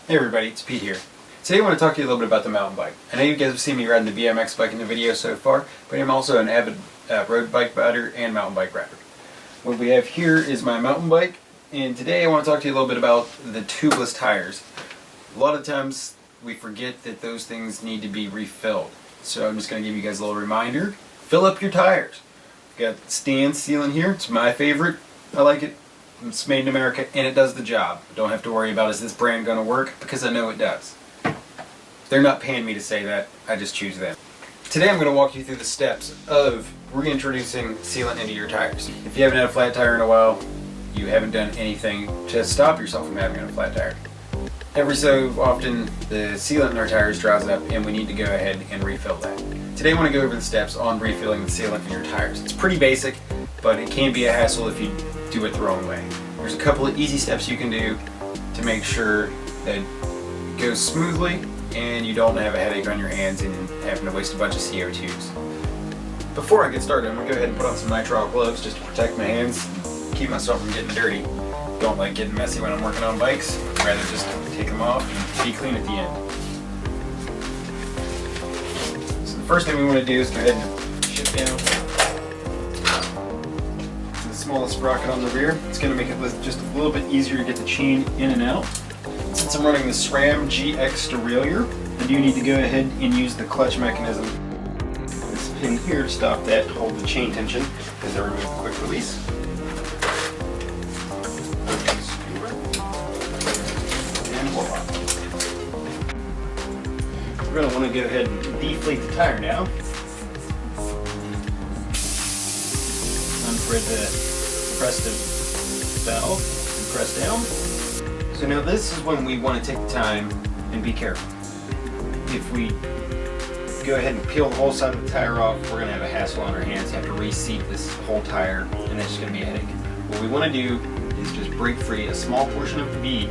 Hey everybody, it's Pete here. Today I want to talk to you a little bit about the mountain bike. I know you guys have seen me riding the BMX bike in the video so far, but I'm also an avid road bike rider and mountain bike rider. What we have here is my mountain bike, and today I want to talk to you a little bit about the tubeless tires. A lot of times we forget that those things need to be refilled. So I'm just going to give you guys a little reminder. Fill up your tires. We've got Stand Sealant here. It's my favorite. I like it. It's made in America and it does the job. Don't have to worry about is this brand going to work, because I know it does. They're not paying me to say that, I just choose them. Today I'm going to walk you through the steps of reintroducing sealant into your tires. If you haven't had a flat tire in a while, you haven't done anything to stop yourself from having a flat tire. Every so often the sealant in our tires dries up and we need to go ahead and refill that. Today I want to go over the steps on refilling the sealant in your tires. It's pretty basic, but it can be a hassle if you do it the wrong way. There's a couple of easy steps you can do to make sure that it goes smoothly and you don't have a headache on your hands and having to waste a bunch of CO2s. Before I get started, I'm going to go ahead and put on some nitrile gloves just to protect my hands and keep myself from getting dirty. Don't like getting messy when I'm working on bikes. I'd rather just take them off and be clean at the end. So the first thing we want to do is go ahead and shift down to the smallest sprocket on the rear. It's going to make it just a little bit easier to get the chain in and out. Since I'm running the SRAM GX derailleur, I do need to go ahead and use the clutch mechanism. This pin here to stop that, hold the chain tension as I remove the quick release. And voila. We're going to want to go ahead and deflate the tire now. Unthread the compressive valve and press down. So now this is when we want to take the time and be careful. If we go ahead and peel the whole side of the tire off, we're going to have a hassle on our hands, have to reseat this whole tire, and that's just going to be a headache. What we want to do is just break free a small portion of the bead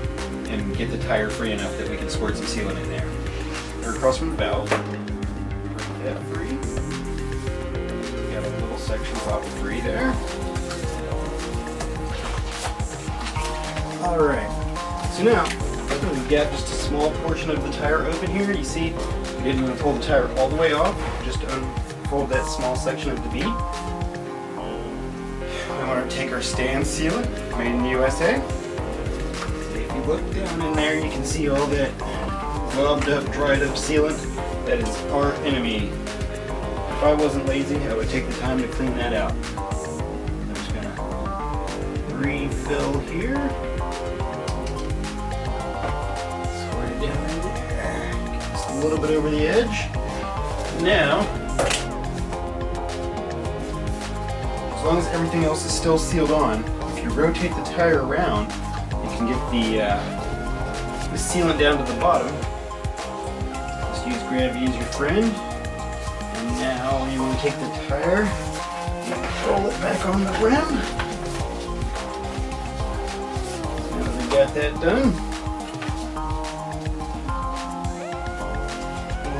and get the tire free enough that we can squirt some sealant in there. Or across from the valve, break that free. Got a little section about free there. Alright. So now, we've got just a small portion of the tire open here. You see, we didn't want to pull the tire all the way off, just unfold that small section of the bead. We want to take our Stand Sealant, made in the USA. If you look down in there, you can see all that rubbed up, dried up sealant. That is our enemy. If I wasn't lazy, I would take the time to clean that out. I'm just going to refill here. A little bit over the edge. Now, as long as everything else is still sealed on, if you rotate the tire around, you can get the sealant down to the bottom. Just use gravity as your friend. And now you want to take the tire and roll it back on the rim. Now that we've got that done,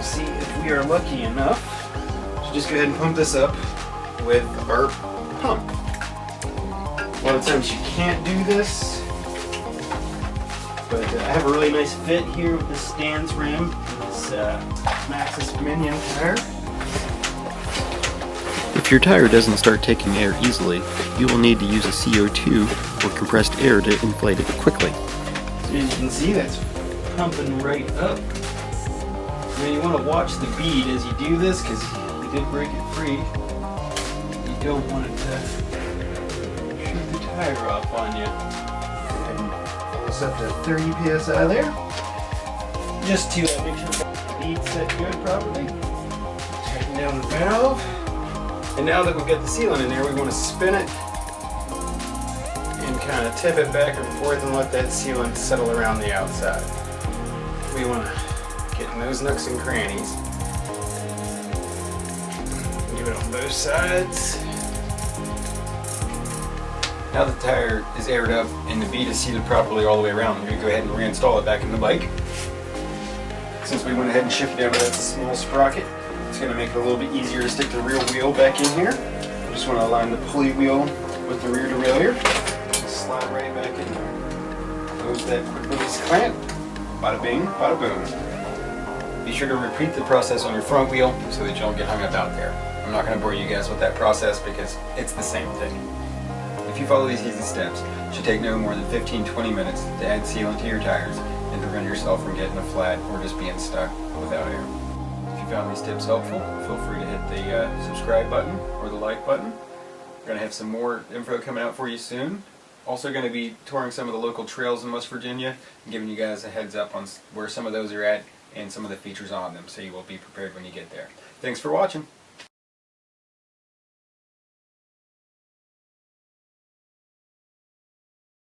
see if we are lucky enough to just go ahead and pump this up with our pump. A lot of times you can't do this, but I have a really nice fit here with this Stan's rim, this Maxxis Minion tire. If your tire doesn't start taking air easily, you will need to use a CO2 or compressed air to inflate it quickly. So as you can see, that's pumping right up. Now you want to watch the bead as you do this, because you did break it free. You don't want it to shoot the tire off on you. And pull this up to 30 psi there. Just to make sure the bead's set good properly. Tighten down the valve. And now that we've got the sealant in there, we want to spin it and kind of tip it back and forth and let that sealant settle around the outside. We want to get in those nooks and crannies. Do it on both sides. Now the tire is aired up and the bead is seated properly all the way around, we're going to go ahead and reinstall it back in the bike. Since we went ahead and shifted over that small sprocket, it's going to make it a little bit easier to stick the rear wheel back in here. I just want to align the pulley wheel with the rear derailleur. Slide right back in. Close that quick release clamp. Bada bing, bada boom. Be sure to repeat the process on your front wheel so that you don't get hung up out there. I'm not going to bore you guys with that process because it's the same thing. If you follow these easy steps, it should take no more than 15-20 minutes to add sealant to your tires and prevent yourself from getting a flat or just being stuck without air. If you found these tips helpful, feel free to hit the subscribe button or the like button. We're going to have some more info coming out for you soon. Also going to be touring some of the local trails in West Virginia and giving you guys a heads up on where some of those are at and some of the features on them, so you will be prepared when you get there. Thanks for watching.